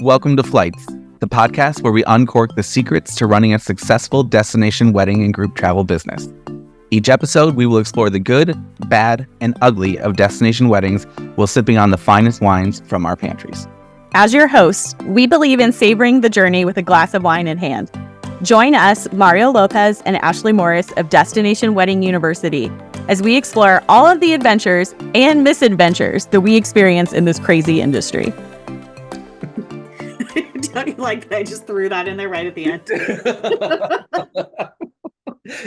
Welcome to Flights, the podcast where we uncork the secrets to running a successful destination wedding and group travel business. Each episode, we will explore the good, bad, and ugly of destination weddings while sipping on the finest wines from our pantries. As your hosts, we believe in savoring the journey with a glass of wine in hand. Join us, Mario Lopez and Ashley Morris of Destination Wedding University, as we explore all of the adventures and misadventures that we experience in this crazy industry. Don't you like that I just threw that in there right at the end?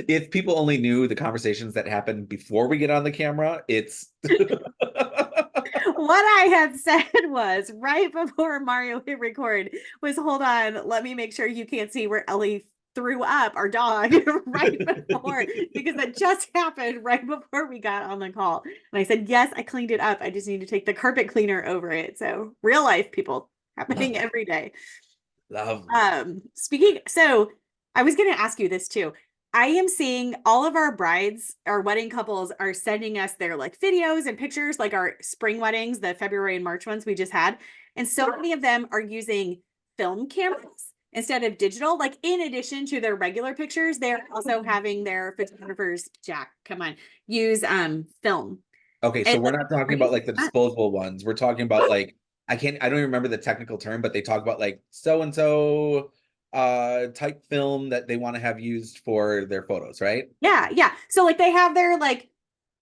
If people only knew the conversations that happened before we get on the camera, it's What I had said was right before Mario hit record was, hold on, let me make sure you can't see where Ellie threw up, our dog, right before, because that just happened right before we got on the call. And I said, yes, I cleaned it up. I just need to take the carpet cleaner over it. So real life, people, happening every day. love. So I was going to ask you this too. I am seeing all of our brides, our wedding couples are sending us their like videos and pictures, like our spring weddings, the February and March ones we just had. And so many of them are using film cameras instead of digital. Like in addition to their regular pictures, they're also having their photographers, Jack, come on, use film. Okay, so And we're not talking about like the disposable ones. We're talking about like I don't even remember the technical term, but they talk about like so and so type film that they want to have used for their photos, right? Yeah. So like they have their like,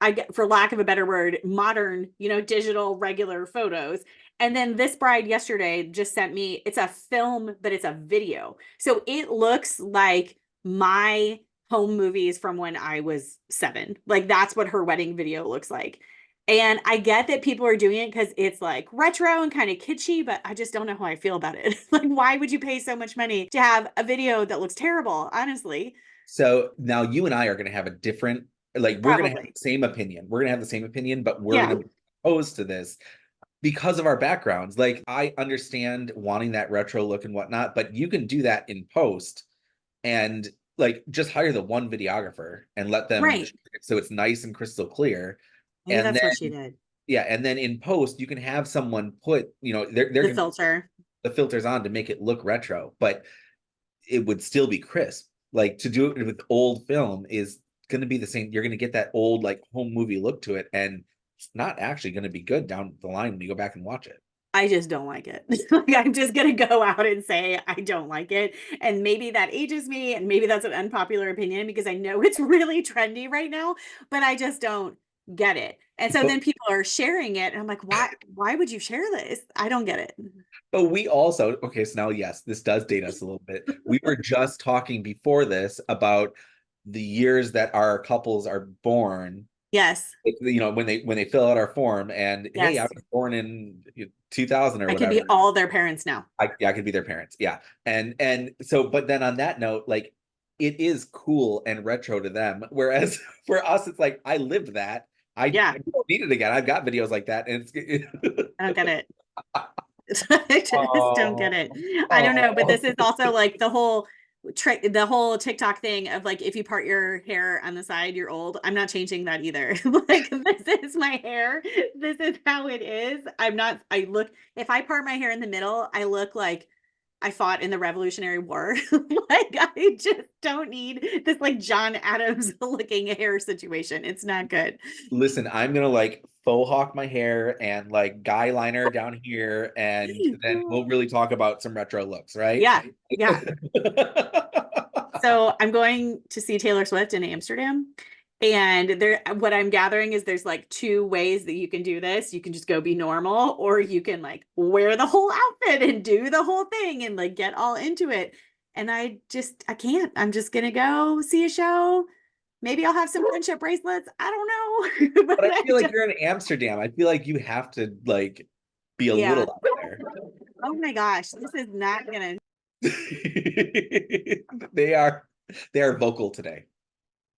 I get, for lack of a better word, modern, digital regular photos. And then this bride yesterday just sent me, it's a film, but it's a video. So it looks like my home movies from when I was 7. Like that's what her wedding video looks like. And I get that people are doing it because it's like retro and kind of kitschy, but I just don't know how I feel about it. Like, why would you pay so much money to have a video that looks terrible, honestly? So now you and I are going to have a different, like we're going to have Probably. the same opinion. We're going to have the same opinion, but we're Yeah. going to be opposed to this because of our backgrounds. Like I understand wanting that retro look and whatnot, but you can do that in post and like just hire the one videographer and let them Right. shoot it so it's nice and crystal clear. Maybe And that's then what she did. yeah, and then in post you can have someone put, they're The gonna filter. the filters on to make it look retro, but it would still be crisp. Like to do it with old film is going to be the same. You're going to get that old like home movie look to it, and it's not actually going to be good down the line when you go back and watch it. I just don't like it. Like, I'm just going to go out and say I don't like it. And maybe that ages me, and maybe that's an unpopular opinion because I know it's really trendy right now, but I just don't get it. And so But, then people are sharing it, and I'm like, why would you share this? I don't get it. but we also, okay, so now, yes, this does date us a little bit. We were just talking before this about the years that our couples are born. Yes. When they fill out our form and hey, I Yes. was born in 2000 or I could whatever. be all their parents now. I could be their parents. Yeah. And so, but then on that note, like it is cool and retro to them. Whereas for us, it's like, I lived that. I don't need it again. I've got videos like that. And I don't get it. I just don't get it. I don't know, but this is also like the whole TikTok thing of like, if you part your hair on the side, you're old. I'm not changing that either. Like, this is my hair. This is how it is. If I part my hair in the middle, I look like I fought in the Revolutionary War. Like, I just don't need this like John Adams looking hair situation. It's not good. listen, I'm gonna like faux hawk my hair and like guy liner down here, and then we'll really talk about some retro looks, right? Yeah. So I'm going to see Taylor Swift in Amsterdam. And what I'm gathering is there's like 2 ways that you can do this. You can just go be normal, or you can like wear the whole outfit and do the whole thing and like get all into it. And I can't. I'm just going to go see a show. Maybe I'll have some friendship bracelets. I don't know. But I feel like you're in Amsterdam. I feel like you have to like be a little out there. Oh my gosh, this is not going to. They are vocal today.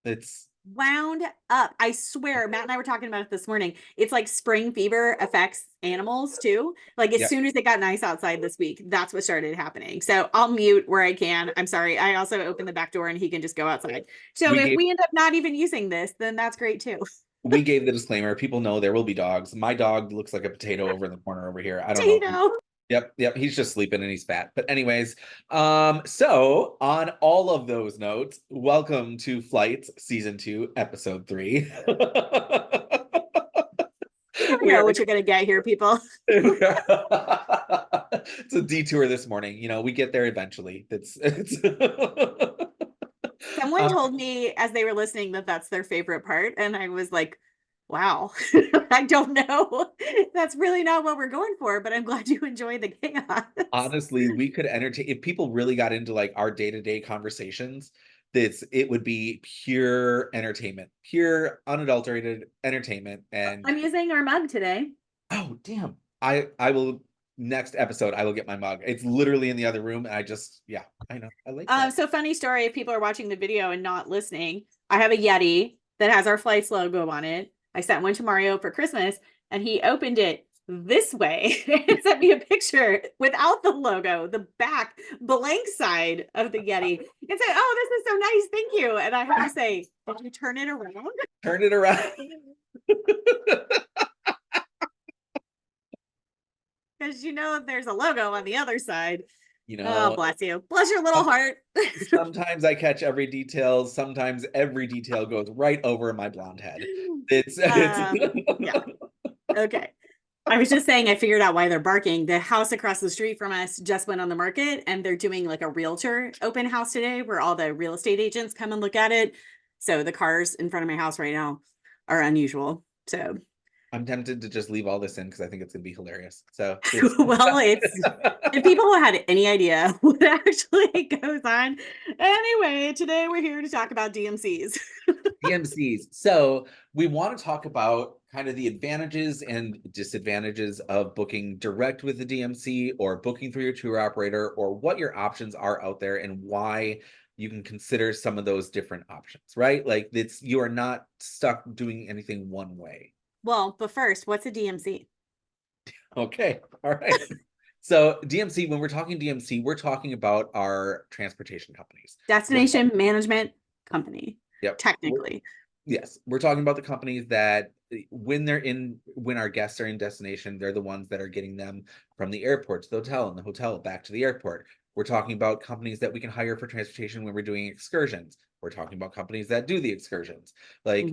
It's wound up. I swear, Matt and I were talking about it this morning. It's like spring fever affects animals too. Like as soon as it got nice outside this week, that's what started happening. So I'll mute where I can. I'm sorry. I also opened the back door and he can just go outside. So if we end up not even using this, then that's great too. We gave the disclaimer. People know there will be dogs. My dog looks like a potato over in the corner over here. I don't know. Yep. He's just sleeping and he's fat. But anyways, so on all of those notes, welcome to Flights Season 2, Episode 3. You never We know are what you're gonna get here, people. It's a detour this morning. We get there eventually. It's Someone told me as they were listening that that's their favorite part, and I was like, wow. I don't know. That's really not what we're going for, but I'm glad you enjoy the chaos. honestly, we could entertain if people really got into like our day-to-day conversations. It would be pure entertainment, pure unadulterated entertainment. And I'm using our mug today. oh damn, I will next episode I will get my mug. It's literally in the other room, and I know I like that. So funny story, if people are watching the video and not listening, I have a Yeti that has our Flights logo on it. I sent one to Mario for Christmas, and he opened it this way and sent me a picture without the logo, the back blank side of the Yeti, and said, "Oh, this is so nice, thank you." And I have to say, did you turn it around? Turn it around. Because there's a logo on the other side. You Oh, know, bless you. Bless your little heart. sometimes I catch every detail. Sometimes every detail goes right over my blonde head. It's Yeah. Okay. I was just saying, I figured out why they're barking. The house across the street from us just went on the market, and they're doing like a realtor open house today where all the real estate agents come and look at it. So the cars in front of my house right now are unusual. So I'm tempted to just leave all this in because I think it's gonna be hilarious. So well, if people had any idea what actually goes on. Anyway, today we're here to talk about DMCs. DMCs. So we want to talk about kind of the advantages and disadvantages of booking direct with the DMC or booking through your tour operator, or what your options are out there and why you can consider some of those different options, right? Like you are not stuck doing anything one way. Well, but first, what's a DMC? Okay. All right. So DMC, when we're talking DMC, we're talking about our transportation companies. Destination Management Company. Yep. Technically. Yes. We're talking about the companies that when our guests are in destination, they're the ones that are getting them from the airport to the hotel and the hotel back to the airport. We're talking about companies that we can hire for transportation when we're doing excursions. We're talking about companies that do the excursions. Like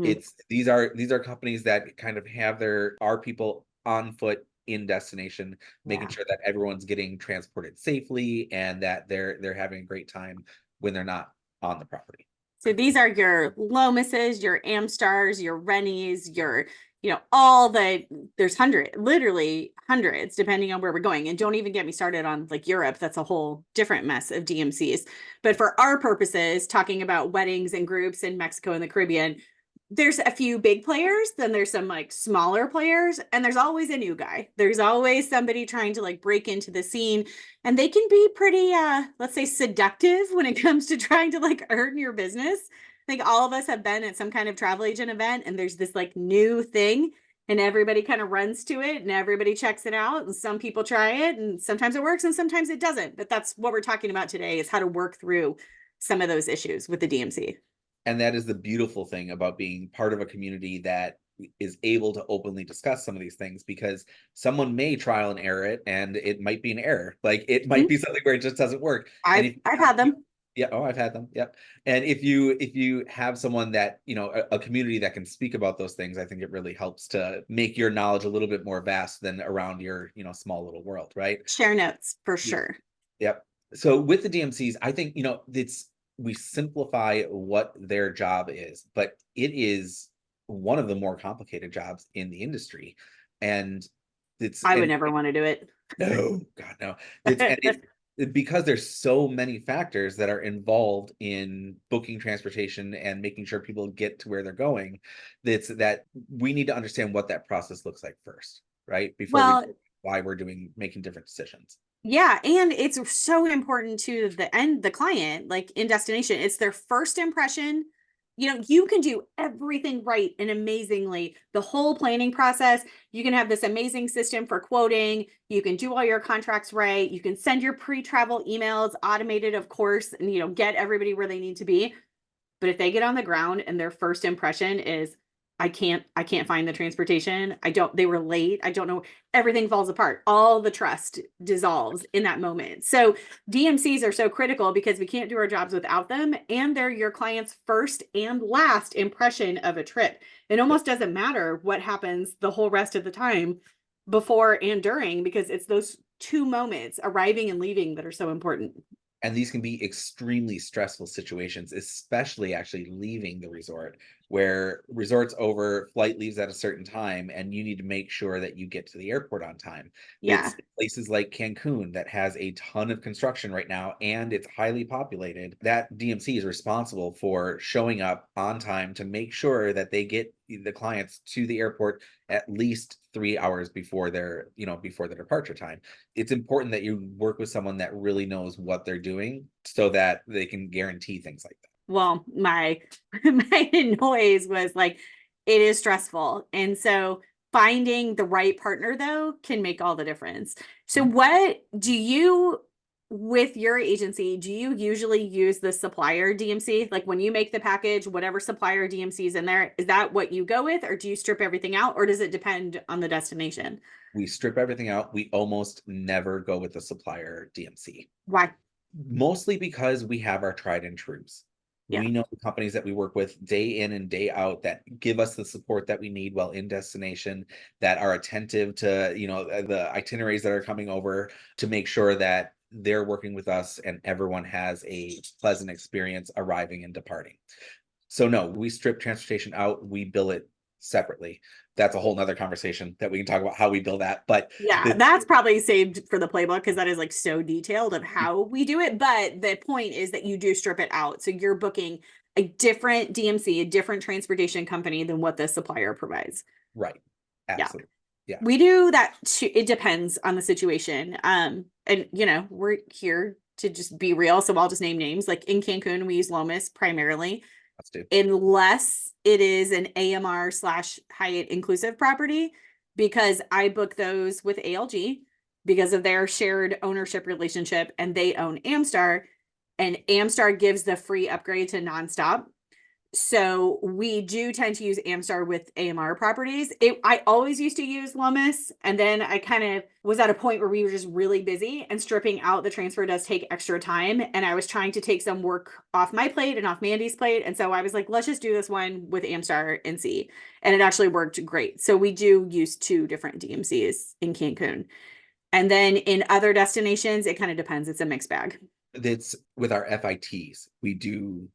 these are companies that kind of have our people on foot in destination, making sure that everyone's getting transported safely and that they're having a great time when they're not on the property. So these are your Lomases, your Amstars, your Rennies, there's literally hundreds, depending on where we're going. And don't even get me started on like Europe. That's a whole different mess of DMCs. But for our purposes, talking about weddings and groups in Mexico and the Caribbean, there's a few big players, then there's some like smaller players, and there's always a new guy. There's always somebody trying to like break into the scene, and they can be pretty let's say seductive when it comes to trying to like earn your business. I think all of us have been at some kind of travel agent event, and there's this like new thing, and everybody kind of runs to it and everybody checks it out, and some people try it, and sometimes it works and sometimes it doesn't. But that's what we're talking about today, is how to work through some of those issues with the DMC. And that is the beautiful thing about being part of a community that is able to openly discuss some of these things, because someone may trial and error it and it might be an error. Like it might be something where it just doesn't work. I've had them. Yeah. Oh, I've had them. Yep. And if you have someone that, a community that can speak about those things, I think it really helps to make your knowledge a little bit more vast than around your, small little world. Right. Share notes for sure. Yep. So with the DMCs, I think, we simplify what their job is, but it is one of the more complicated jobs in the industry. And I would never want to do it. No, God, no. Because there's so many factors that are involved in booking transportation and making sure people get to where they're going, that we need to understand what that process looks like first, right? Why we're making different decisions. Yeah, and it's so important to the client, like in destination. It's their first impression. You can do everything right and amazingly, the whole planning process. You can have this amazing system for quoting. You can do all your contracts right. You can send your pre-travel emails automated, of course, and get everybody where they need to be. But if they get on the ground and their first impression is, I can't find the transportation. They were late. I don't know. Everything falls apart. All the trust dissolves in that moment. So DMCs are so critical because we can't do our jobs without them. And they're your client's first and last impression of a trip. It almost doesn't matter what happens the whole rest of the time before and during, because it's those two moments, arriving and leaving, that are so important. And these can be extremely stressful situations, especially actually leaving the resort, where resort's over, flight leaves at a certain time, and you need to make sure that you get to the airport on time. Yeah. It's places like Cancun that has a ton of construction right now, and it's highly populated. That DMC is responsible for showing up on time to make sure that they get the clients to the airport at least 3 hours before their departure time. It's important that you work with someone that really knows what they're doing so that they can guarantee things like that. Well, my noise was like, it is stressful. And so finding the right partner, though, can make all the difference. So what do you, with your agency, do you usually use the supplier DMC? Like when you make the package, whatever supplier DMC is in there, is that what you go with, or do you strip everything out, or does it depend on the destination? We strip everything out. We almost never go with the supplier DMC. Why? Mostly because we have our tried and trues. Yeah. We know the companies that we work with day in and day out that give us the support that we need while in destination, that are attentive to, the itineraries that are coming over, to make sure that they're working with us and everyone has a pleasant experience arriving and departing. So no, we strip transportation out, we bill it separately. That's a whole nother conversation that we can talk about how we bill that. But yeah, that's probably saved for the playbook, because that is like so detailed of how we do it. But the point is that you do strip it out. So you're booking a different DMC, a different transportation company than what the supplier provides. Right. Absolutely. Yeah. We do that too. It depends on the situation. And we're here to just be real. So I'll just name names. Like in Cancun, we use Lomas primarily. Unless it is an AMR / Hyatt inclusive property, because I book those with ALG because of their shared ownership relationship, and they own Amstar, and Amstar gives the free upgrade to nonstop. So we do tend to use Amstar with AMR properties. I always used to use Lomas, and then I kind of was at a point where we were just really busy, and stripping out the transfer does take extra time. And I was trying to take some work off my plate and off Mandy's plate. And so I was like, let's just do this one with Amstar and see. And it actually worked great. So we do use 2 different DMCs in Cancun. And then in other destinations, it kind of depends. It's a mixed bag. It's with our FITs. We do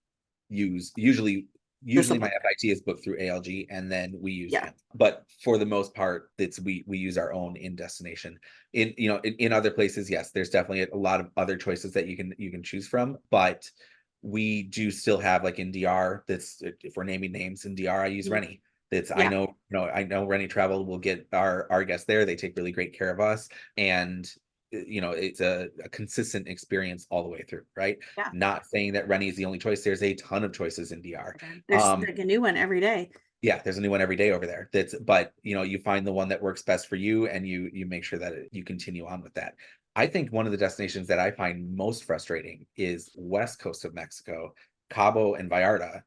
use usually my FIT is booked through ALG, and then we use them. But for the most part, we use our own in destination. In other places, yes, there's definitely a lot of other choices that you can choose from, but we do still have, like in DR, that's, if we're naming names, in DR I use Rennie. That's I know Rennie Travel will get our guests there. They take really great care of us, and it's a consistent experience all the way through, right? Yeah. Not saying that Rennie is the only choice. There's a ton of choices in DR. There's like a new one every day. Yeah, there's a new one every day over there. But you find the one that works best for you, and you make sure that you continue on with that. I think one of the destinations that I find most frustrating is west coast of Mexico, Cabo and Vallarta.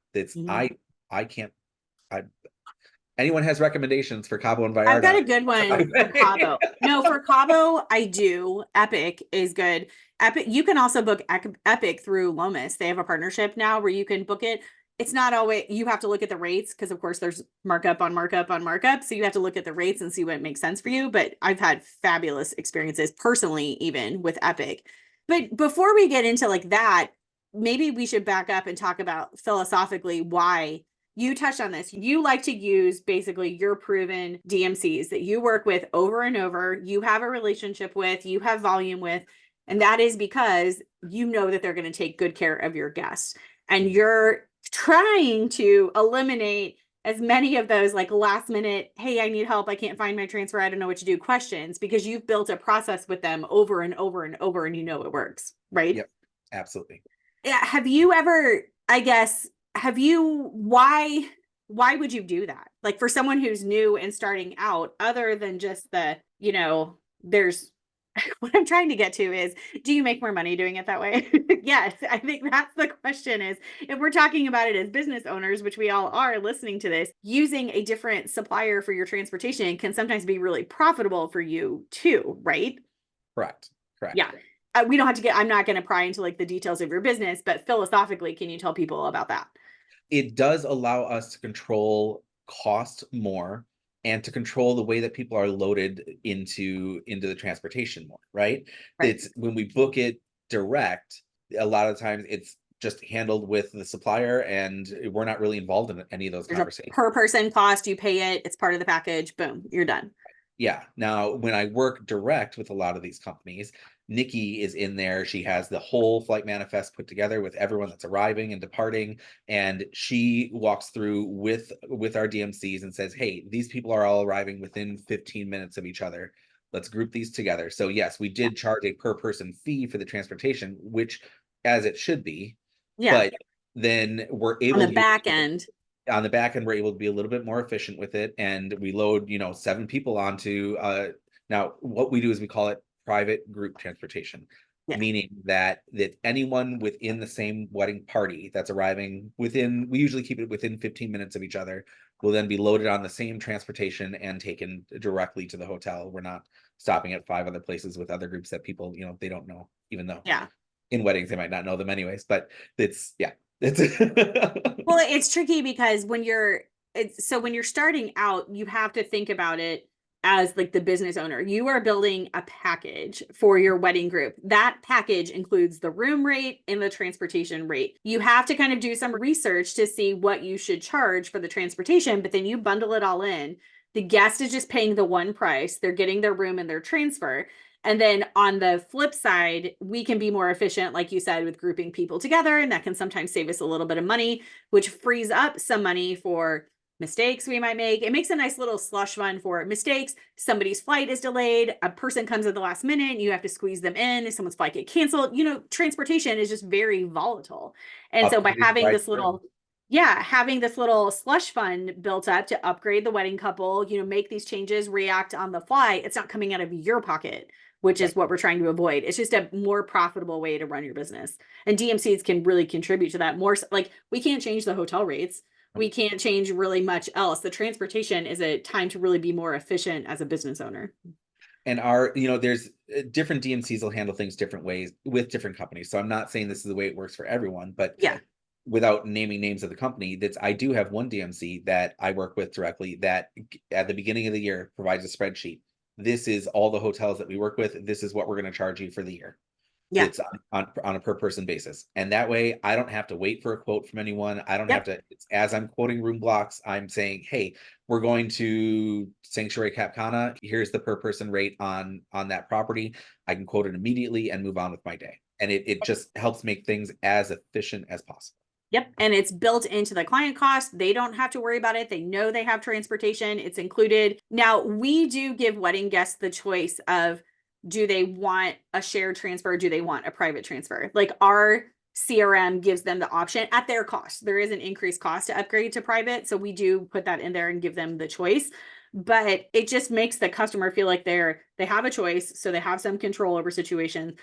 Anyone has recommendations for Cabo and Vallarta? I've got a good one for Cabo. No, for Cabo, I do. Epic is good. Epic. You can also book Epic through Lomas. They have a partnership now where you can book it. It's not always, you have to look at the rates, because of course there's markup on markup on markup. So you have to look at the rates and see what makes sense for you. But I've had fabulous experiences personally, even with Epic. But before we get into like that, maybe we should back up and talk about philosophically why. You touched on this. You like to use basically your proven DMCs that you work with over and over, you have a relationship with, you have volume with, and that is because you know that they're going to take good care of your guests. And you're trying to eliminate as many of those like last minute, hey, I need help, I can't find my transfer, I don't know what to do questions, because you've built a process with them over and over and over, and it works, right? Yep, absolutely. Yeah. Have you ever, why would you do that? Like for someone who's new and starting out, other than just there's what I'm trying to get to is, do you make more money doing it that way? Yes, I think that's the question is, if we're talking about it as business owners, which we all are listening to this, using a different supplier for your transportation can sometimes be really profitable for you too, right? Correct. Yeah. We don't have to I'm not going to pry into like the details of your business, but philosophically, can you tell people about that? It does allow us to control cost more and to control the way that people are loaded into the transportation more, right? Right. It's when we book it direct, a lot of times it's just handled with the supplier and we're not really involved in any of those There's a conversations. per person cost, you pay it, it's part of the package, boom, you're done. Yeah. Now, when I work direct with a lot of these companies, Nikki is in there. She has the whole flight manifest put together with everyone that's arriving and departing, and she walks through with our DMCs and says, "Hey, these people are all arriving within 15 minutes of each other. Let's group these together." So yes, we did charge a per person fee for the transportation, which as it should be, Yeah. but then we're On able the to back end. on the back end, we're able to be a little bit more efficient with it, and we load 7 people onto now what we do is we call it private group transportation. Yeah. Meaning that anyone within the same wedding party that's arriving within, we usually keep it within 15 minutes of each other, will then be loaded on the same transportation and taken directly to the hotel. We're not stopping at 5 other places with other groups that people they don't know, even though Yeah. in weddings they might not know them anyways, but it's Well, it's tricky because when you're starting out, you have to think about it as like the business owner. You are building a package for your wedding group. That package includes the room rate and the transportation rate. You have to kind of do some research to see what you should charge for the transportation, but then you bundle it all in. The guest is just paying the one price. They're getting their room and their transfer. And then on the flip side, we can be more efficient, like you said, with grouping people together. And that can sometimes save us a little bit of money, which frees up some money for mistakes we might make. It makes a nice little slush fund for mistakes. Somebody's flight is delayed. A person comes at the last minute and you have to squeeze them in. If someone's flight get canceled, transportation is just very volatile. And so by having this little slush fund built up to upgrade the wedding couple, make these changes, react on the fly, it's not coming out of your pocket, which is what we're trying to avoid. It's just a more profitable way to run your business. And DMCs can really contribute to that more. Like, we can't change the hotel rates. We can't change really much else. The transportation is a time to really be more efficient as a business owner. And there's different DMCs will handle things different ways with different companies. So I'm not saying this is the way it works for everyone, but yeah, without naming names of the company, I do have one DMC that I work with directly that at the beginning of the year provides a spreadsheet. This is all the hotels that we work with. This is what we're going to charge you for the year. Yeah. It's on a per person basis. And that way I don't have to wait for a quote from anyone. I don't have to, as I'm quoting room blocks, I'm saying, hey, we're going to Sanctuary Cap Cana. Here's the per person rate on that property. I can quote it immediately and move on with my day. And it just helps make things as efficient as possible. Yep. And it's built into the client cost. They don't have to worry about it. They know they have transportation. It's included. Now, we do give wedding guests the choice of, do they want a shared transfer? Do they want a private transfer? Like, our CRM gives them the option at their cost. There is an increased cost to upgrade to private. So we do put that in there and give them the choice. But it just makes the customer feel like they have a choice. So they have some control over situations.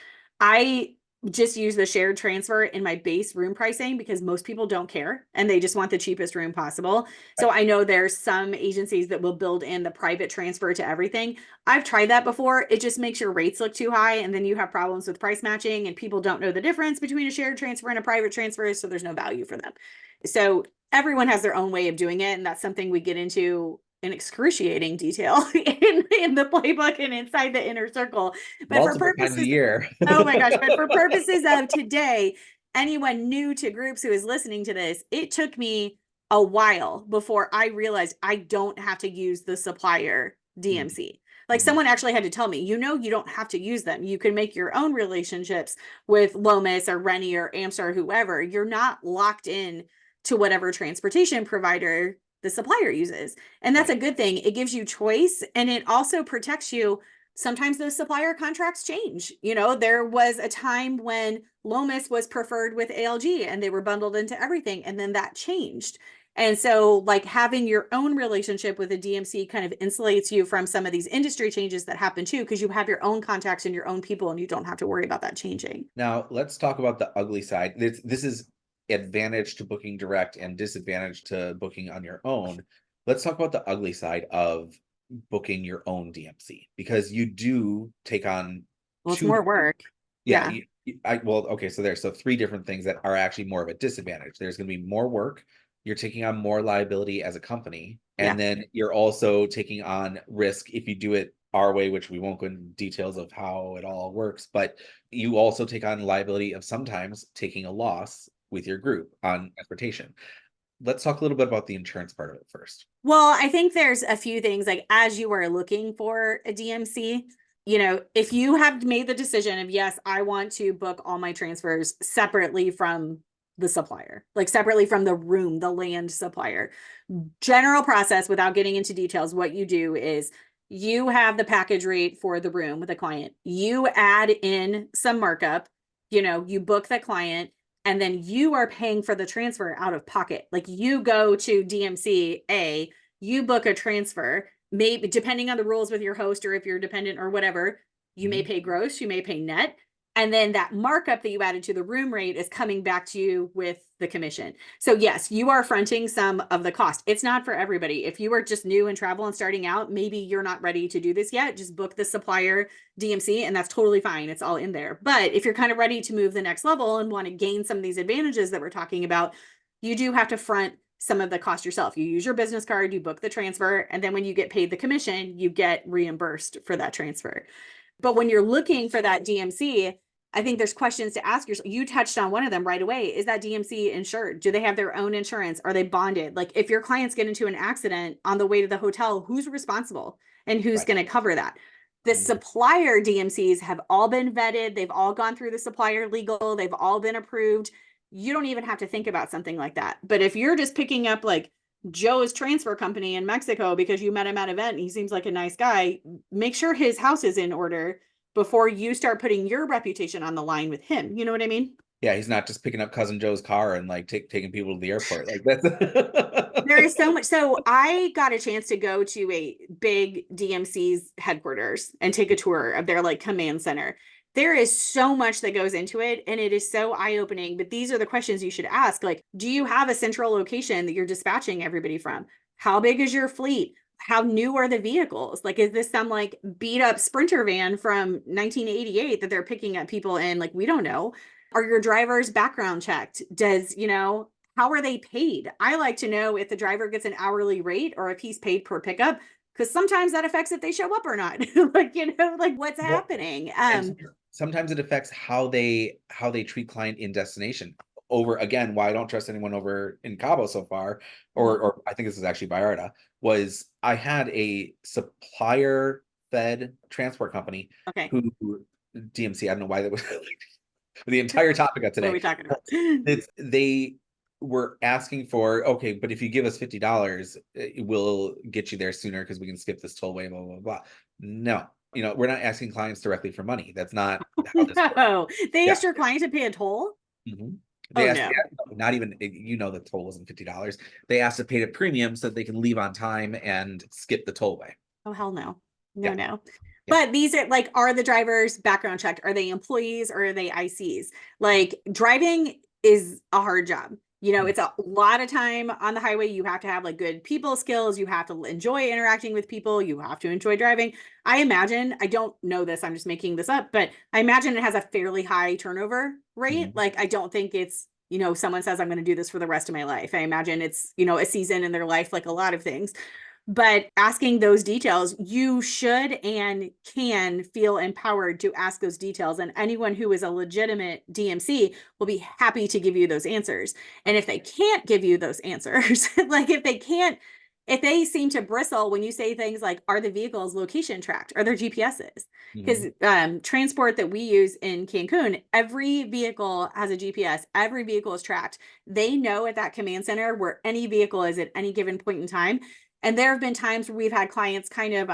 I just use the shared transfer in my base room pricing because most people don't care and they just want the cheapest room possible. So I know there's some agencies that will build in the private transfer to everything. I've tried that before. It just makes your rates look too high and then you have problems with price matching and people don't know the difference between a shared transfer and a private transfer, so there's no value for them. So everyone has their own way of doing it, and that's something we get into in excruciating detail in the playbook and inside the inner circle. But multiple for purposes times a year. oh my gosh, but for purposes of today, anyone new to groups who is listening to this, it took me a while before I realized I don't have to use the supplier DMC. Like, someone actually had to tell me, you don't have to use them. You can make your own relationships with Lomas or Rennie or Amstar or whoever. You're not locked in to whatever transportation provider the supplier uses. And that's a good thing. It gives you choice, and it also protects you. Sometimes those supplier contracts change. There was a time when Lomas was preferred with ALG and they were bundled into everything, and then that changed. And so like having your own relationship with a DMC kind of insulates you from some of these industry changes that happen too, because you have your own contacts and your own people and you don't have to worry about that changing. Now let's talk about the ugly side. This is advantage to booking direct and disadvantage to booking on your own. Let's talk about the ugly side of booking your own DMC, because you do take on Well, it's more work. Yeah. Okay. So there's 3 different things that are actually more of a disadvantage. There's going to be more work. You're taking on more liability as a company. And then you're also taking on risk if you do it our way, which we won't go into details of how it all works, but you also take on liability of sometimes taking a loss with your group on transportation. Let's talk a little bit about the insurance part of it first. Well, I think there's a few things like as you are looking for a DMC, if you have made the decision of, yes, I want to book all my transfers separately from the supplier, like separately from the room, the land supplier, general process without getting into details, what you do is you have the package rate for the room with a client. You add in some markup, you book the client, and then you are paying for the transfer out of pocket. Like you go to DMC A, you book a transfer, maybe depending on the rules with your host or if you're dependent or whatever, you may pay gross, you may pay net. And then that markup that you added to the room rate is coming back to you with the commission. So yes, you are fronting some of the cost. It's not for everybody. If you are just new in travel and starting out, maybe you're not ready to do this yet. Just book the supplier DMC and that's totally fine. It's all in there. But if you're kind of ready to move the next level and want to gain some of these advantages that we're talking about, you do have to front some of the cost yourself. You use your business card, you book the transfer, and then when you get paid the commission, you get reimbursed for that transfer. But when you're looking for that DMC, I think there's questions to ask yourself. You touched on one of them right away. Is that DMC insured? Do they have their own insurance? Are they bonded? Like if your clients get into an accident on the way to the hotel, who's responsible and who's going to cover that? The supplier DMCs have all been vetted. They've all gone through the supplier legal. They've all been approved. You don't even have to think about something like that. But if you're just picking up like Joe's transfer company in Mexico because you met him at an event and he seems like a nice guy, make sure his house is in order before you start putting your reputation on the line with him. You know what I mean? Yeah, he's not just picking up cousin Joe's car and like taking people to the airport. Like that's there is so much. So I got a chance to go to a big DMC's headquarters and take a tour of their like command center. There is so much that goes into it and it is so eye-opening, but these are the questions you should ask. Like, do you have a central location that you're dispatching everybody from? How big is your fleet? How new are the vehicles? Like, is this some like beat up Sprinter van from 1988 that they're picking up people in? Like, we don't know. Are your drivers background checked? How are they paid? I like to know if the driver gets an hourly rate or if he's paid per pickup, because sometimes that affects if they show up or not. like what's happening. Sometimes it affects how they treat client in destination. Over again, why I don't trust anyone over in Cabo so far, or I think this is actually Vallarta, was I had a supplier fed transport company who DMC, I don't know why that was the entire topic of today. What are we talking about? They were asking for, okay, but if you give us $50, we'll get you there sooner because we can skip this tollway, blah, blah, blah. No, we're not asking clients directly for money. That's not how this works. They asked your client to pay a toll? They asked, not even, the toll wasn't $50. They asked to pay a premium so that they can leave on time and skip the tollway. Oh, hell no. No. But these are like, are the drivers background checked? Are they employees or are they ICs? Like driving is a hard job. It's a lot of time on the highway. You have to have like good people skills. You have to enjoy interacting with people. You have to enjoy driving. I imagine, I don't know this, I'm just making this up, but I imagine it has a fairly high turnover rate. Like, I don't think it's, someone says, I'm going to do this for the rest of my life. I imagine it's, a season in their life, like a lot of things. But asking those details, you should and can feel empowered to ask those details. And anyone who is a legitimate DMC will be happy to give you those answers. And if they can't give you those answers, like if they seem to bristle when you say things like, are the vehicles location tracked? Are there GPSs? Because transport that we use in Cancun, every vehicle has a GPS. Every vehicle is tracked. They know at that command center where any vehicle is at any given point in time. And there have been times where we've had clients kind of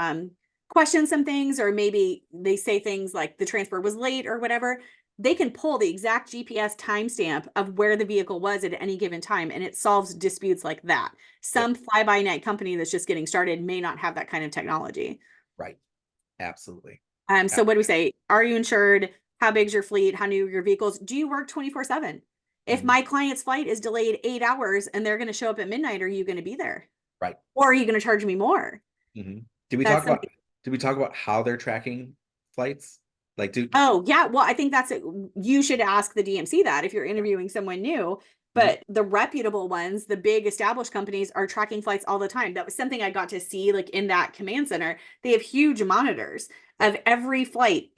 question some things, or maybe they say things like the transfer was late or whatever. they can pull the exact GPS timestamp of where the vehicle was at any given time, and it solves disputes like that. Some fly-by-night company that's just getting started may not have that kind of technology. Right. Absolutely. So what do we say? Are you insured? How big's your fleet? How new are your vehicles? Do you work 24/7? If my client's flight is delayed 8 hours and they're going to show up at midnight, are you going to be there? Right. Or are you going to charge me more? Did we That's talk about how they're tracking flights? Like, Oh, yeah. Well, I think that's it. You should ask the DMC that if you're interviewing someone new. But the reputable ones, the big established companies, are tracking flights all the time. That was something I got to see, like in that command center. They have huge monitors of every flight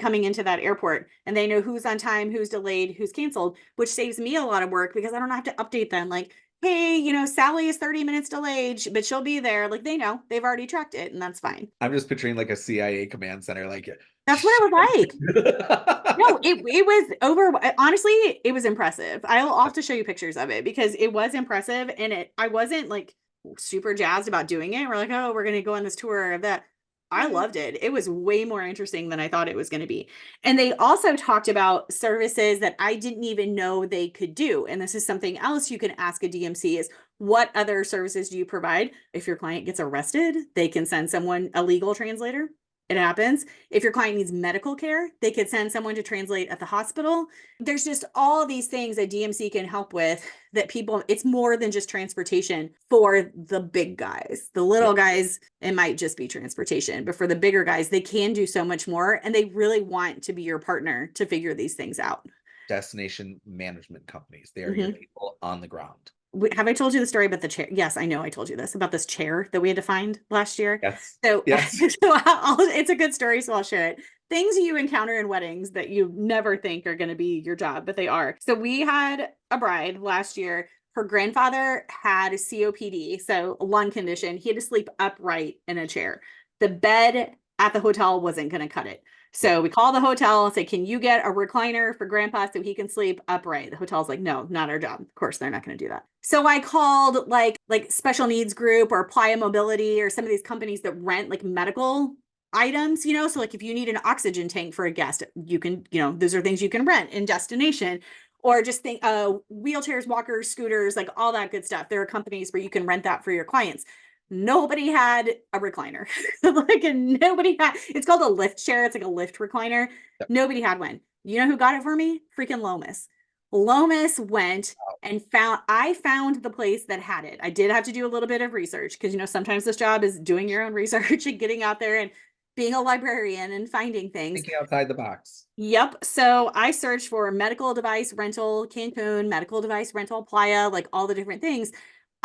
coming into that airport, and they know who's on time, who's delayed, who's canceled, which saves me a lot of work because I don't have to update them. Like, hey, Sally is 30 minutes delayed, but she'll be there. Like, they know, they've already tracked it, and that's fine. I'm just picturing like a CIA command center, like that's what it was like. No, it was over. Honestly, it was impressive. I'll have to show you pictures of it because it was impressive, and I wasn't like super jazzed about doing it. We're like, oh, we're gonna go on this tour of that. I loved it. It was way more interesting than I thought it was going to be. And they also talked about services that I didn't even know they could do. And this is something else you can ask a DMC is, what other services do you provide? If your client gets arrested, they can send someone a legal translator. It happens. If your client needs medical care, they could send someone to translate at the hospital. There's just all these things that DMC can help with that people, it's more than just transportation for the big guys. The little guys, it might just be transportation, but for the bigger guys, they can do so much more, and they really want to be your partner to figure these things out. Destination management companies, they are your people on the ground. Have I told you the story about the chair? Yes, I know I told you this about this chair that we had to find last year. Yes. So, yes. So it's a good story, so I'll share it. Things you encounter in weddings that you never think are going to be your job, but they are. So we had a bride last year. Her grandfather had a COPD, so a lung condition. He had to sleep upright in a chair. The bed at the hotel wasn't going to cut it. So we call the hotel and say, can you get a recliner for grandpa so he can sleep upright? The hotel's like, no, not our job. Of course, they're not going to do that. So I called like special needs group or Playa Mobility or some of these companies that rent like medical items, so like if you need an oxygen tank for a guest, you can, those are things you can rent in destination, or just think wheelchairs, walkers, scooters, like all that good stuff. There are companies where you can rent that for your clients. Nobody had a recliner. Nobody had, it's called a lift chair. It's like a lift recliner. Yep. Nobody had one. You know who got it for me? Freaking Lomas. Lomas went and I found the place that had it. I did have to do a little bit of research because, sometimes this job is doing your own research and getting out there and being a librarian and finding things. Thinking outside the box. Yep. So I searched for medical device rental, Cancun, medical device rental, Playa, like all the different things.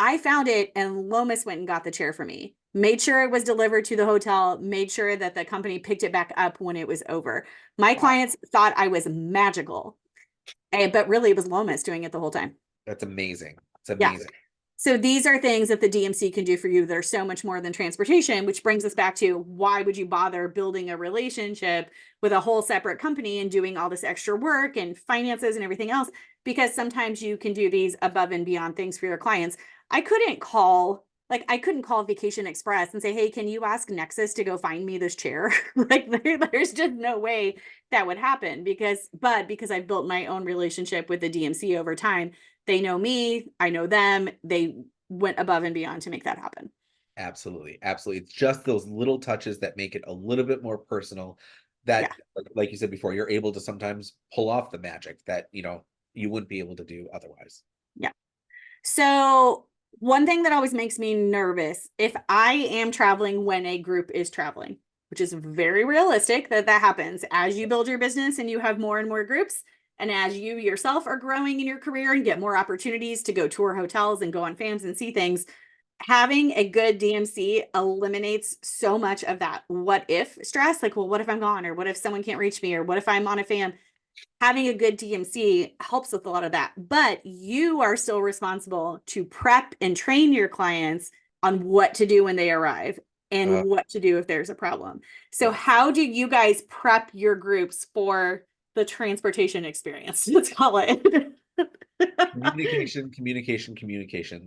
I found it, and Lomas went and got the chair for me, made sure it was delivered to the hotel, made sure that the company picked it back up when it was over. My clients thought I was magical, but really it was Lomas doing it the whole time. That's amazing. It's amazing. Yeah. So these are things that the DMC can do for you that are so much more than transportation, which brings us back to, why would you bother building a relationship with a whole separate company and doing all this extra work and finances and everything else? Because sometimes you can do these above and beyond things for your clients. I couldn't call Vacation Express and say, hey, can you ask Nexus to go find me this chair? There's just no way that would happen because I've built my own relationship with the DMC over time. They know me, I know them. They went above and beyond to make that happen. Absolutely. Absolutely. It's just those little touches that make it a little bit more personal that, like you said before, you're able to sometimes pull off the magic that, you wouldn't be able to do otherwise. Yeah. So one thing that always makes me nervous, if I am traveling when a group is traveling, which is very realistic that happens as you build your business and you have more and more groups, and as you yourself are growing in your career and get more opportunities to go tour hotels and go on FAMs and see things, having a good DMC eliminates so much of that what if stress. Like, well, what if I'm gone? Or what if someone can't reach me? Or what if I'm on a FAM? Having a good DMC helps with a lot of that, but you are still responsible to prep and train your clients on what to do when they arrive and what to do if there's a problem. So how do you guys prep your groups for the transportation experience? Let's call it. Communication.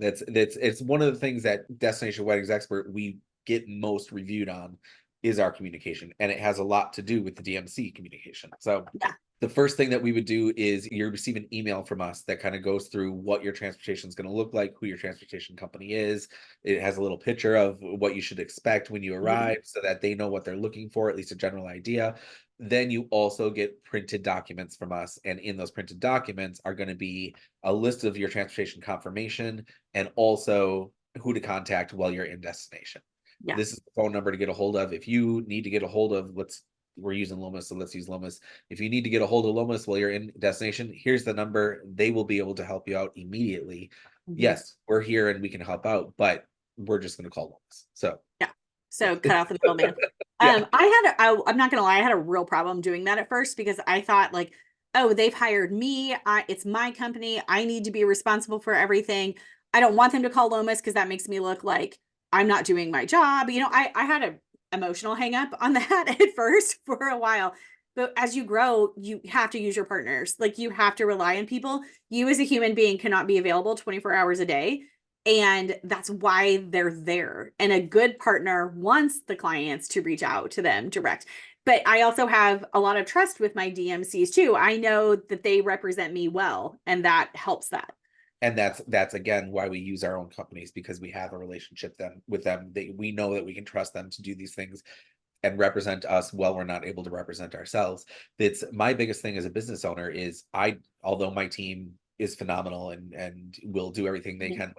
It's one of the things that Destination Weddings Expert we get most reviewed on is our communication, and it has a lot to do with the DMC communication. So the first thing that we would do is you receive an email from us that kind of goes through what your transportation is going to look like, who your transportation company is. It has a little picture of what you should expect when you arrive so that they know what they're looking for, at least a general idea. Then you also get printed documents from us. And in those printed documents are going to be a list of your transportation confirmation and also who to contact while you're in destination. Yeah. This is the phone number to get a hold of. If you need to get a hold of, we're using Lomas, so let's use Lomas. If you need to get a hold of Lomas while you're in destination, here's the number. They will be able to help you out immediately. Yes, we're here and we can help out, but we're just going to call Lomas. So yeah. So cut out the middleman. Yeah. I'm not gonna lie, I had a real problem doing that at first because I thought like, oh, they've hired me. It's my company. I need to be responsible for everything. I don't want them to call Lomas because that makes me look like I'm not doing my job. You know, I had a emotional hang up on that at first for a while. But as you grow, you have to use your partners. Like you have to rely on people. You as a human being cannot be available 24 hours a day. And that's why they're there. And a good partner wants the clients to reach out to them direct. But I also have a lot of trust with my DMCs too. I know that they represent me well, and that helps that. And that's again why we use our own companies, because we have a relationship with them. We know that we can trust them to do these things and represent us while we're not able to represent ourselves. It's my biggest thing as a business owner is although my team is phenomenal and will do everything they can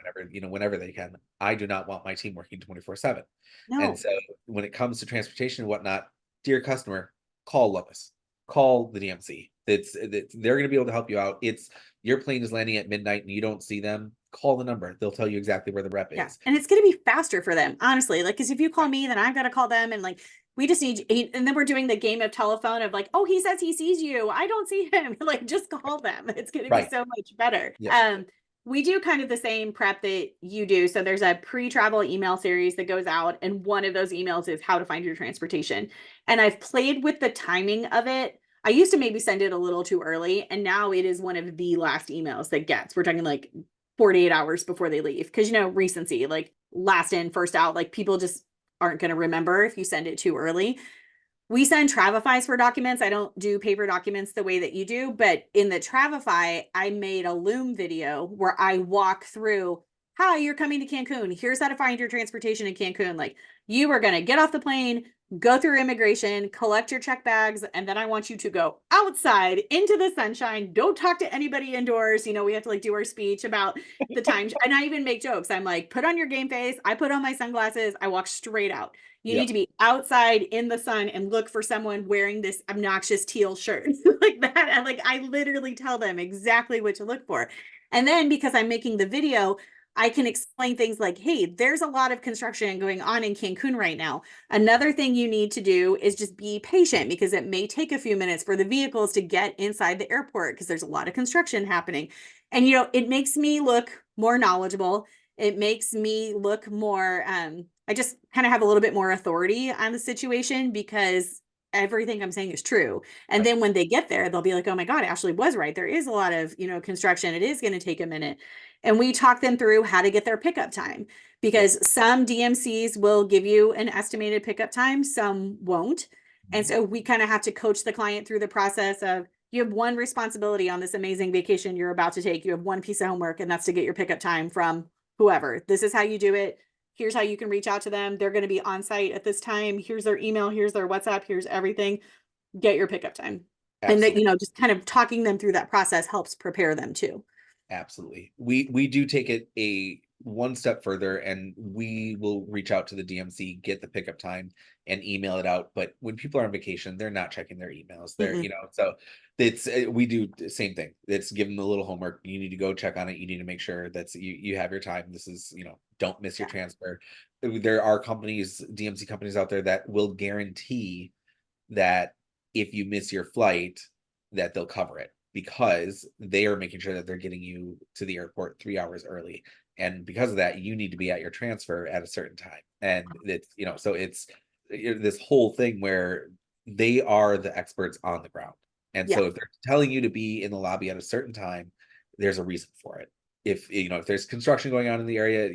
whenever they can, I do not want my team working 24/7. No. And so when it comes to transportation and whatnot, dear customer, call Lomas, call the DMC. They're going to be able to help you out. It's your plane is landing at midnight and you don't see them, call the number. They'll tell you exactly where the rep is. And it's going to be faster for them, honestly. Like, because if you call me, then I've got to call them, and like we just need. And then we're doing the game of telephone of like, oh, he says he sees you. I don't see him. Like, just call them. It's going to be so much better. Yeah. We do kind of the same prep that you do. So there's a pre-travel email series that goes out, and one of those emails is how to find your transportation. And I've played with the timing of it. I used to maybe send it a little too early, and now it is one of the last emails that gets. We're talking like 48 hours before they leave. Because, recency, like last in, first out, like people just aren't going to remember if you send it too early. We send Travifies for documents. I don't do paper documents the way that you do, but in the Travify, I made a Loom video where I walk through, hi, you're coming to Cancun. Here's how to find your transportation in Cancun. Like, you are going to get off the plane, go through immigration, collect your check bags, and then I want you to go outside into the sunshine. Don't talk to anybody indoors. We have to like do our speech about the time. And I even make jokes. I'm like, put on your game face. I put on my sunglasses. I walk straight out. You need to be outside in the sun and look for someone wearing this obnoxious teal shirt like that. And like, I literally tell them exactly what to look for. And then because I'm making the video, I can explain things like, hey, there's a lot of construction going on in Cancun right now. Another thing you need to do is just be patient, because it may take a few minutes for the vehicles to get inside the airport because there's a lot of construction happening. And, it makes me look more knowledgeable. It makes me look more, I just kind of have a little bit more authority on the situation because everything I'm saying is true. And then when they get there, they'll be like, oh my God, Ashley was right. There is a lot of, construction. It is going to take a minute. And we talk them through how to get their pickup time, because some DMCs will give you an estimated pickup time, some won't. And so we kind of have to coach the client through the process of, you have one responsibility on this amazing vacation you're about to take. You have one piece of homework, and that's to get your pickup time from whoever. This is how you do it. Here's how you can reach out to them. They're going to be on site at this time. Here's their email. Here's their WhatsApp. Here's everything. Get your pickup time. Absolutely. And that, just kind of talking them through that process helps prepare them too. Absolutely. We do take it a one step further, and we will reach out to the DMC, get the pickup time and email it out. But when people are on vacation, they're not checking their emails. They're, so we do the same thing. It's give them a little homework. You need to go check on it. You need to make sure that you have your time. This is, don't miss your transfer. There are DMC companies out there that will guarantee that if you miss your flight, that they'll cover it, because they are making sure that they're getting you to the airport 3 hours early. And because of that, you need to be at your transfer at a certain time. And it's, so it's this whole thing where they are the experts on the ground. And so if they're telling you to be in the lobby at a certain time, there's a reason for it. If, if there's construction going on in the area,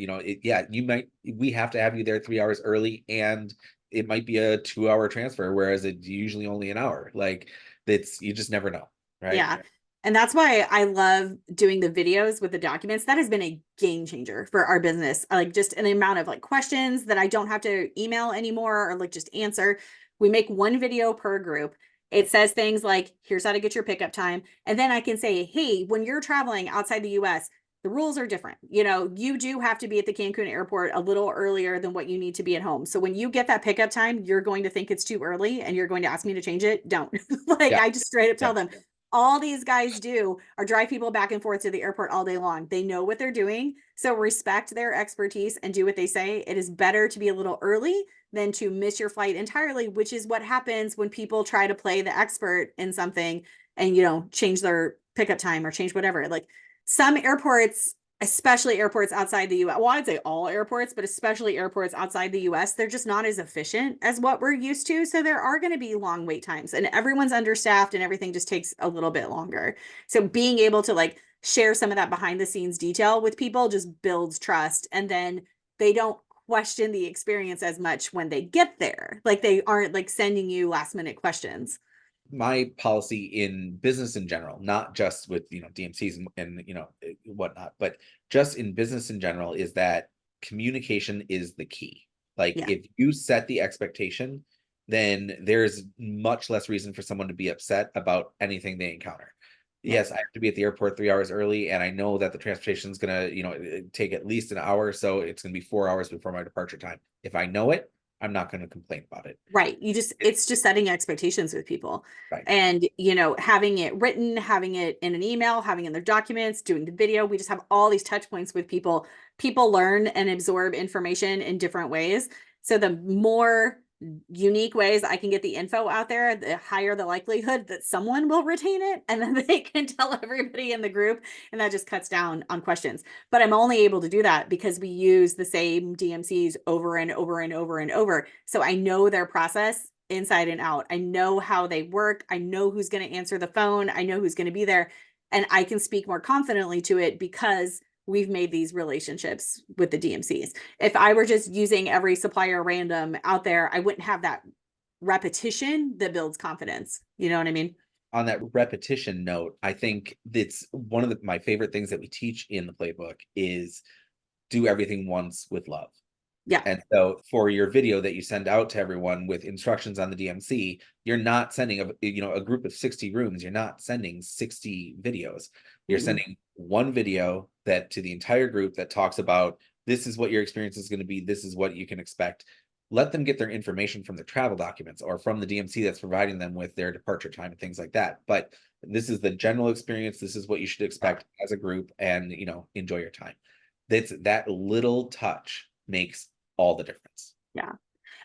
we have to have you there 3 hours early, and it might be a 2 hour transfer, whereas it's usually only an hour. Like, you just never know. right? Yeah. And that's why I love doing the videos with the documents. That has been a game changer for our business. Like just an amount of like questions that I don't have to email anymore or like just answer. We make one video per group. It says things like, here's how to get your pickup time. And then I can say, hey, when you're traveling outside the US, the rules are different. You know, you do have to be at the Cancun airport a little earlier than what you need to be at home. So when you get that pickup time, you're going to think it's too early and you're going to ask me to change it. Don't. Like Yeah. I just straight up Yeah. tell them, all these guys do are drive people back and forth to the airport all day long. They know what they're doing. So respect their expertise and do what they say. It is better to be a little early than to miss your flight entirely, which is what happens when people try to play the expert in something and, you know, change their pickup time or change whatever. Like some airports, especially airports outside the US, well, I'd say all airports, but especially airports outside the US, they're just not as efficient as what we're used to. So there are going to be long wait times and everyone's understaffed and everything just takes a little bit longer. So being able to like share some of that behind the scenes detail with people just builds trust. And then they don't question the experience as much when they get there. Like they aren't like sending you last minute questions. My policy in business in general, not just with, DMCs and whatnot, but just in business in general, is that communication is the key. Like Yeah. if you set the expectation, then there's much less reason for someone to be upset about anything they encounter. Yeah. Yes, I have to be at the airport 3 hours early, and I know that the transportation is gonna, take at least an hour, so it's gonna be 4 hours before my departure time. If I know it, I'm not going to complain about it. Right. It's just setting expectations with people. Right. And, you know, having it written, having it in an email, having it in their documents, doing the video. We just have all these touch points with people. People learn and absorb information in different ways. So the more unique ways I can get the info out there, the higher the likelihood that someone will retain it and then they can tell everybody in the group, and that just cuts down on questions. But I'm only able to do that because we use the same DMCs over and over and over and over. So I know their process inside and out. I know how they work. I know who's going to answer the phone. I know who's going to be there, and I can speak more confidently to it because we've made these relationships with the DMCs. If I were just using every supplier random out there, I wouldn't have that repetition that builds confidence. You know what I mean? On that repetition note, I think it's one of my favorite things that we teach in the playbook is do everything once with love. Yeah. And so for your video that you send out to everyone with instructions on the DMC, you're not sending a group of 60 rooms. You're not sending 60 videos. You're sending one video that to the entire group that talks about this is what your experience is going to be. This is what you can expect. Let them get their information from the travel documents or from the DMC that's providing them with their departure time and things like that. But this is the general experience. This is what you should expect as a group, and enjoy your time. That little touch makes all the difference. Yeah.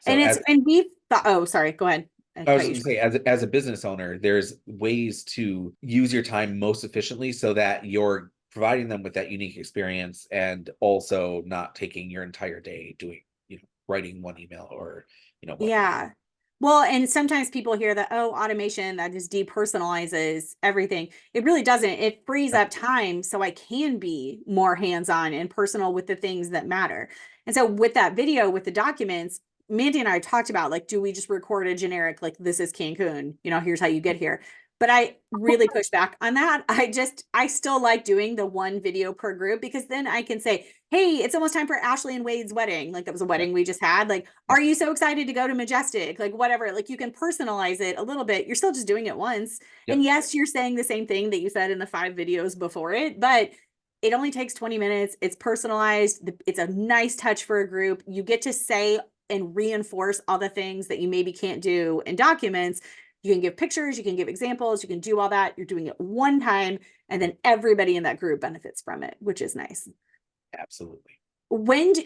So and we've thought, oh, sorry, go ahead. I was going to say, as a business owner, there's ways to use your time most efficiently so that you're providing them with that unique experience and also not taking your entire day doing, writing one email or, whatnot. Yeah. Well, and sometimes people hear that, oh, automation that just depersonalizes everything. It really doesn't. It frees up time so I can be more hands-on and personal with the things that matter. And so with that video, with the documents, Mandy and I talked about, like, do we just record a generic, like, this is Cancun, here's how you get here. But I really push back on that. I still like doing the one video per group because then I can say, hey, it's almost time for Ashley and Wade's wedding. Like that was a wedding we just had. Like, are you so excited to go to Majestic? Like whatever, like you can personalize it a little bit. You're still just doing it once. Yep. And yes, you're saying the same thing that you said in the 5 videos before it, but it only takes 20 minutes. It's personalized. It's a nice touch for a group. You get to say and reinforce all the things that you maybe can't do in documents. You can give pictures, you can give examples, you can do all that. You're doing it one time, and then everybody in that group benefits from it, which is nice. Absolutely.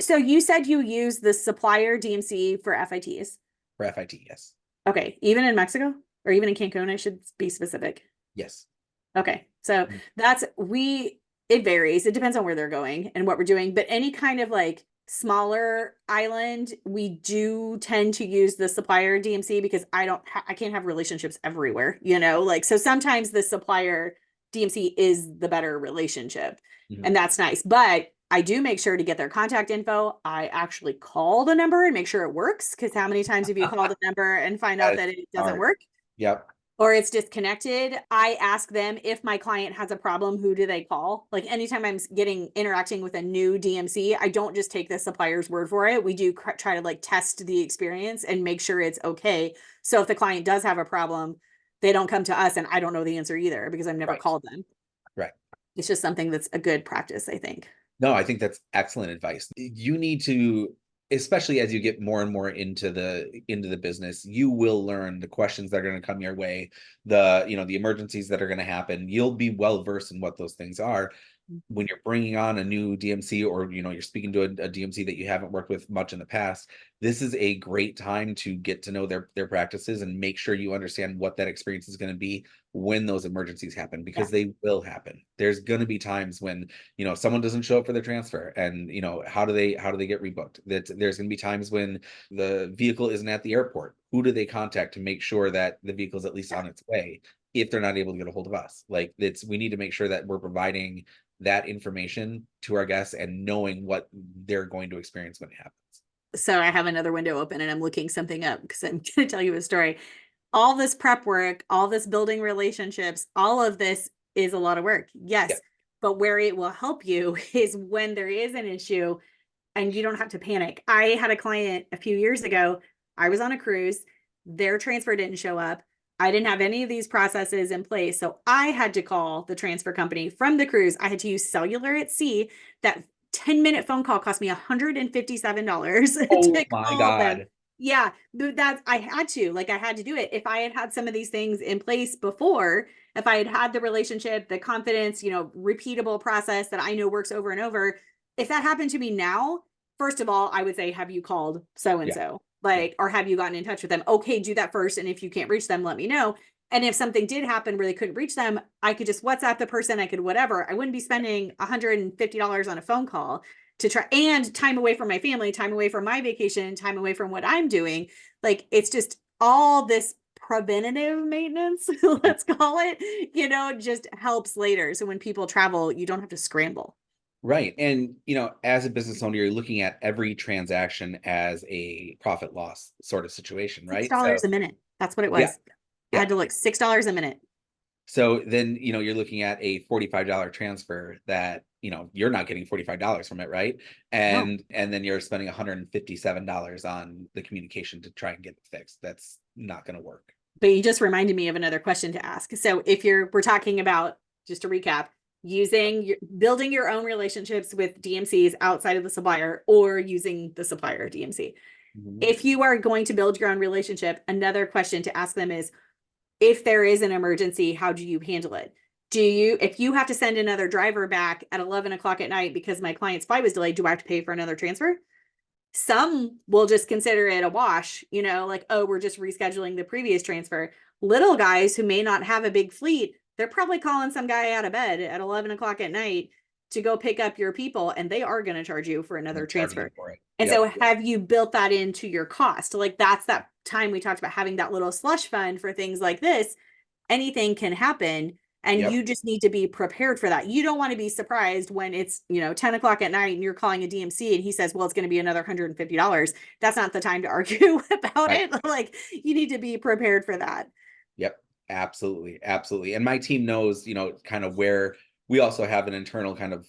So you said you use the supplier DMC for FITs? For FIT, yes. Okay. Even in Mexico or even in Cancun, I should be specific. Yes. Okay. So it varies. It depends on where they're going and what we're doing, but any kind of like smaller island, we do tend to use the supplier DMC because I can't have relationships everywhere, like, so sometimes the supplier DMC is the better relationship and that's nice, but I do make sure to get their contact info. I actually call the number and make sure it works. Cause how many times have you called a number and find out that it doesn't work? Yep. or it's disconnected, I ask them if my client has a problem, who do they call? Like anytime I'm interacting with a new DMC, I don't just take the supplier's word for it. We do try to like test the experience and make sure it's okay. So if the client does have a problem, they don't come to us and I don't know the answer either because I've never Right. called them. Right. It's just something that's a good practice, I think. No, I think that's excellent advice. You need to, especially as you get more and more into the business, you will learn the questions that are going to come your way, the emergencies that are going to happen. You'll be well versed in what those things are. When you're bringing on a new DMC, or you're speaking to a DMC that you haven't worked with much in the past, this is a great time to get to know their practices and make sure you understand what that experience is going to be when those emergencies happen, because they will happen. There's going to be times when someone doesn't show up for their transfer, and how do they get rebooked. That there's going to be times when the vehicle isn't at the airport. Who do they contact to make sure that the vehicle is at least on its way if they're not able to get a hold of us? Like, we need to make sure that we're providing that information to our guests and knowing what they're going to experience when it happens. So I have another window open and I'm looking something up because I'm going to tell you a story. All this prep work, all this building relationships, all of this is a lot of work. Yes. Yeah. But where it will help you is when there is an issue and you don't have to panic. I had a client a few years ago. I was on a cruise. Their transfer didn't show up. I didn't have any of these processes in place. So I had to call the transfer company from the cruise. I had to use cellular at sea. That 10-minute phone call cost me $157 oh to my call God. them. Yeah, I had to do it. If I had had some of these things in place before, if I had had the relationship, the confidence, repeatable process that I know works over and over, if that happened to me now, first of all, I would say, have you called so-and-so? Or have you gotten in touch with them? Okay, do that first. And if you can't reach them, let me know. And if something did happen where they couldn't reach them, I could just WhatsApp the person. I could whatever. I wouldn't be spending $150 on a phone call to try, and time away from my family, time away from my vacation, time away from what I'm doing. Like, it's just all this preventative maintenance, let's call it, just helps later. So when people travel, you don't have to scramble. Right. And, as a business owner, you're looking at every transaction as a profit loss sort of situation, right? $6 a minute. That's what it was. Yeah. I had to look $6 a minute. So then, you're looking at a $45 transfer that, you're not getting $45 from it, right? And then you're spending $157 on the communication to try and get it fixed. That's not going to work. But you just reminded me of another question to ask. So if we're talking about, just to recap, building your own relationships with DMCs outside of the supplier, or using the supplier DMC. Mm-hmm. If you are going to build your own relationship, another question to ask them is, if there is an emergency, how do you handle it? If you have to send another driver back at 11 o'clock at night because my client's flight was delayed, do I have to pay for another transfer? Some will just consider it a wash, like, oh, we're just rescheduling the previous transfer. Little guys who may not have a big fleet, they're probably calling some guy out of bed at 11 o'clock at night to go pick up your people, and they are going to charge you for another transfer. And so have you built that into your cost? Like, that's that time we talked about having that little slush fund for things like this. Anything can happen, and you just need to be prepared for that. You don't want to be surprised when it's 10 o'clock at night and you're calling a DMC and he says, well, it's going to be another $150. That's not the time to argue about it. Like, you need to be prepared for that. Yep. Absolutely. Absolutely. And my team knows, kind of where we also have an internal kind of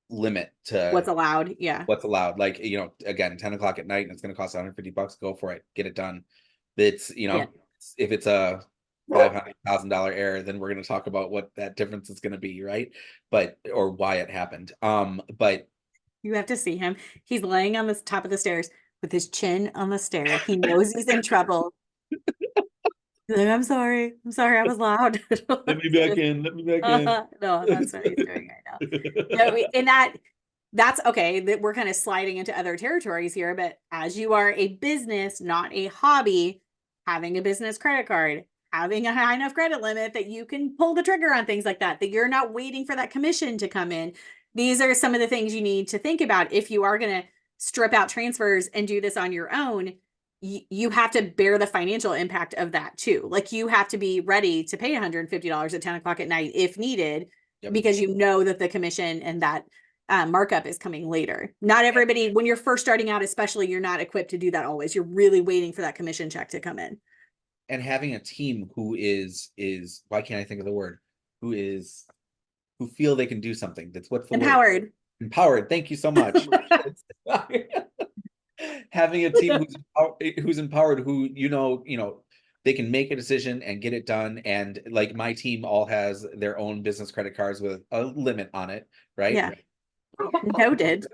limit to what's allowed. Yeah. What's allowed. Like, again, 10 o'clock at night and it's going to cost $150. Go for it. Get it done. It's, if it's a $500,000 error, then we're going to talk about what that difference is going to be. Right. Or why it happened. But you have to see him. He's laying on the top of the stairs with his chin on the stair. He knows he's in trouble. Like, I'm sorry, I was loud. Let me back in. No, that's what he's doing right now. And that's okay. We're kind of sliding into other territories here, but as you are a business, not a hobby, having a business credit card, having a high enough credit limit that you can pull the trigger on things like that you're not waiting for that commission to come in. These are some of the things you need to think about if you are going to strip out transfers and do this on your own. You have to bear the financial impact of that too. Like, you have to be ready to pay $150 at 10 o'clock at night if needed, because you know that the commission and that markup is coming later. Not everybody, when you're first starting out, especially, you're not equipped to do that always. You're really waiting for that commission check to come in. and having a team who is why can't I think of the word, who feel they can do something. That's what's the Empowered. word? Empowered. Thank you so much. Having a team who's empowered, who they can make a decision and get it done. And like my team all has their own business credit cards with a limit on it, right? Yeah. Noted.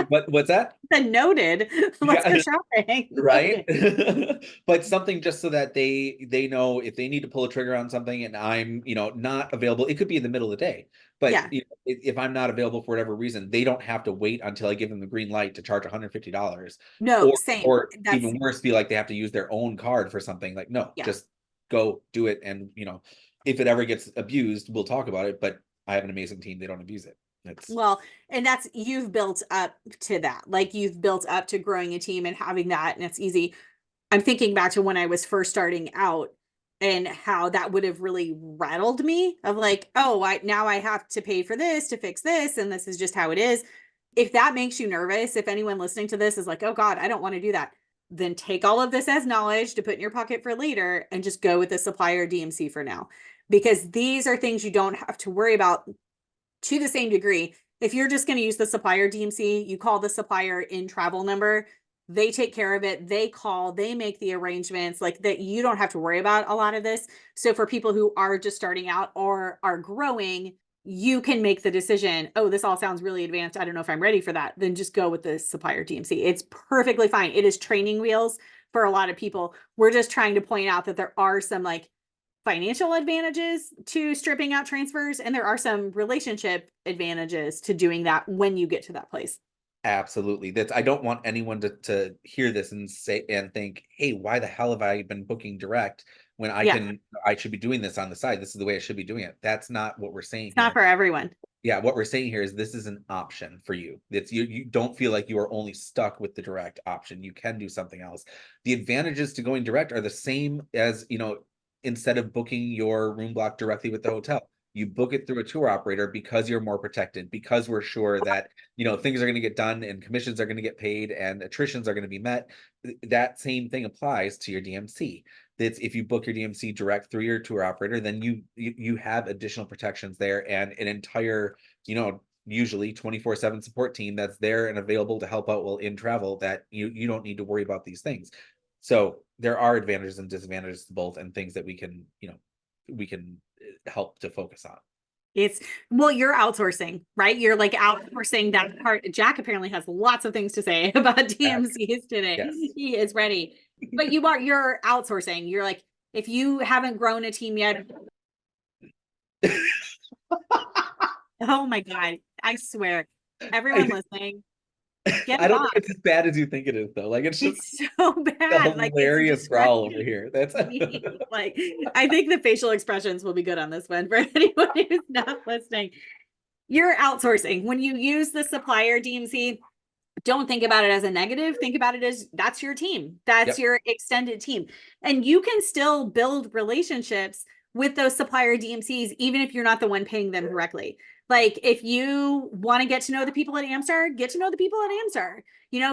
What's that? Noted. Let's go shopping. Right. But something just so that they know if they need to pull a trigger on something and I'm not available. It could be in the middle of the day, but Yeah. if I'm not available for whatever reason, they don't have to wait until I give them the green light to charge $150. No, same. Or That's even worse, be like they have to use their own card for something. Like, no, Yeah. just go do it. And if it ever gets abused, we'll talk about it. But I have an amazing team. They don't abuse it. Well, and that's, you've built up to that. Like, you've built up to growing a team and having that, and it's easy. I'm thinking back to when I was first starting out and how that would have really rattled me of like, oh, now I have to pay for this to fix this, and this is just how it is. If that makes you nervous, if anyone listening to this is like, oh God, I don't want to do that, then take all of this as knowledge to put in your pocket for later and just go with the supplier DMC for now. Because these are things you don't have to worry about to the same degree. If you're just going to use the supplier DMC, you call the supplier in travel number, they take care of it, they call, they make the arrangements, like that. You don't have to worry about a lot of this. So for people who are just starting out or are growing, you can make the decision, oh, this all sounds really advanced, I don't know if I'm ready for that. Then just go with the supplier DMC. It's perfectly fine. It is training wheels for a lot of people. We're just trying to point out that there are some like financial advantages to stripping out transfers, and there are some relationship advantages to doing that when you get to that place. Absolutely. I don't want anyone to hear this and say and think, hey, why the hell have I been booking direct when I should be doing this on the side? This is the way I should be doing it. That's not what we're saying. It's not for everyone. Yeah, what we're saying here is this is an option for you. It's you don't feel like you are only stuck with the direct option. You can do something else. The advantages to going direct are the same as, instead of booking your room block directly with the hotel, you book it through a tour operator because you're more protected, because we're sure that, things are going to get done and commissions are going to get paid and attritions are going to be met. That same thing applies to your DMC. That's if you book your DMC direct through your tour operator, then you have additional protections there and an entire, usually 24/7 support team that's there and available to help out while in travel, that you don't need to worry about these things. So there are advantages and disadvantages to both, and things that we can help to focus on. Well, you're outsourcing, right? You're like outsourcing that part. Jack apparently has lots of things to say about DMCs today. Yes. He is ready. But you're outsourcing. You're like, if you haven't grown a team yet. Oh my God. I swear. Everyone listeing. I don't think it's as bad as you think it is, though. Like it's so bad. The hilarious growl over here. That's like, I think the facial expressions will be good on this one for anyone who's not listening. You're outsourcing. When you use the supplier DMC, don't think about it as a negative. Think about it as that's your team. That's your extended team. And you can still build relationships with those supplier DMCs, even if you're not the one paying them directly. Like if you want to get to know the people at Amstar, get to know the people at Amstar,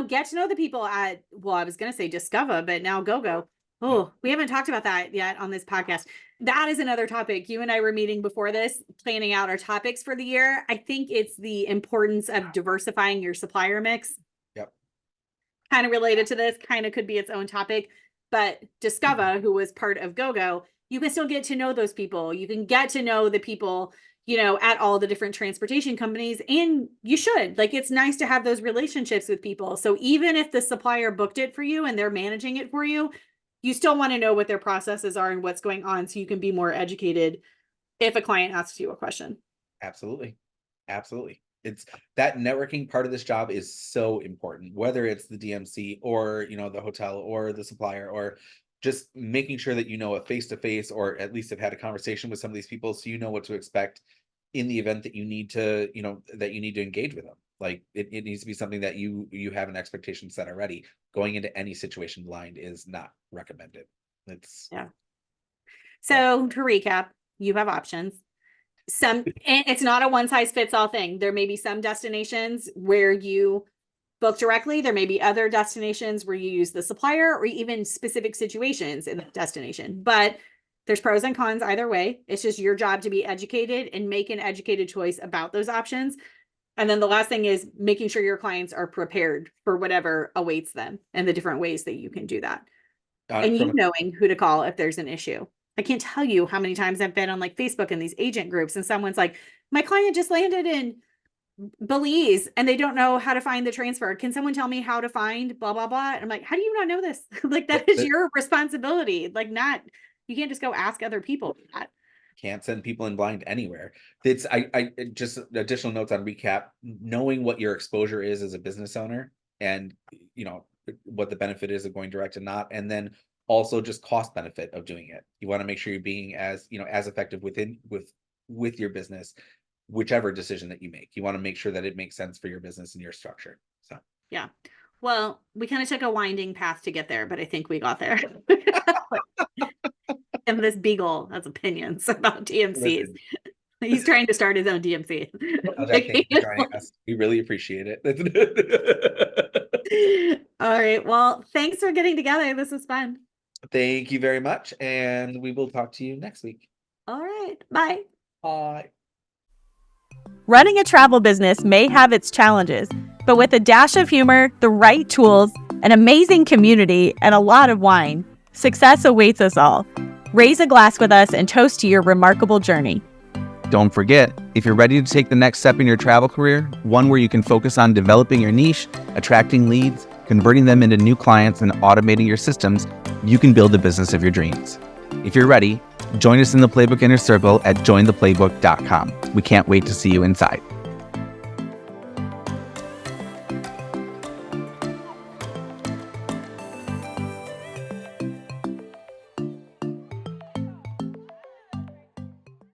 get to know the people at, well, I was going to say Discover, but now GoGo. Oh, we haven't talked about that yet on this podcast. That is another topic. You and I were meeting before this, planning out our topics for the year. I think it's the importance of diversifying your supplier mix. Yep. Kind of related to this, kind of could be its own topic, but Discover, who was part of GoGo, you can still get to know those people. You can get to know the people, at all the different transportation companies, and you should. Like, it's nice to have those relationships with people. So even if the supplier booked it for you and they're managing it for you, you still want to know what their processes are and what's going on so you can be more educated if a client asks you a question. Absolutely. Absolutely. It's that networking part of this job is so important, whether it's the DMC or, the hotel or the supplier, or just making sure that a face-to-face, or at least have had a conversation with some of these people so you know what to expect in the event that you need to, engage with them. Like it needs to be something that you have an expectation set already. Going into any situation blind is not recommended. So to recap, you have options. And it's not a one size fits all thing. There may be some destinations where you book directly. There may be other destinations where you use the supplier or even specific situations in the destination, but there's pros and cons either way. It's just your job to be educated and make an educated choice about those options. And then the last thing is making sure your clients are prepared for whatever awaits them and the different ways that you can do that. And you knowing who to call if there's an issue. I can't tell you how many times I've been on like Facebook in these agent groups and someone's like, my client just landed in Belize and they don't know how to find the transfer. Can someone tell me how to find blah, blah, blah? And I'm like, how do you not know this? Like that is your responsibility. Like you can't just go ask other people that. Can't send people in blind anywhere. It's I just additional notes on recap, knowing what your exposure is as a business owner and what the benefit is of going direct and not, and then also just cost benefit of doing it. You want to make sure you're being as effective with your business, whichever decision that you make. You want to make sure that it makes sense for your business and your structure. So yeah. Well, we kind of took a winding path to get there, but I think we got there. And this beagle has opinions about DMCs. He's trying to start his own DMC. Thank you for joining us. We really appreciate it. All right. Well, thanks for getting together. This was fun. Thank you very much. And we will talk to you next week. All right. Bye. Bye. Running a travel business may have its challenges, but with a dash of humor, the right tools, an amazing community, and a lot of wine, success awaits us all. Raise a glass with us and toast to your remarkable journey. Don't forget, if you're ready to take the next step in your travel career, one where you can focus on developing your niche, attracting leads, converting them into new clients, and automating your systems, you can build the business of your dreams. If you're ready, join us in the Playbook Inner Circle at jointheplaybook.com. We can't wait to see you inside.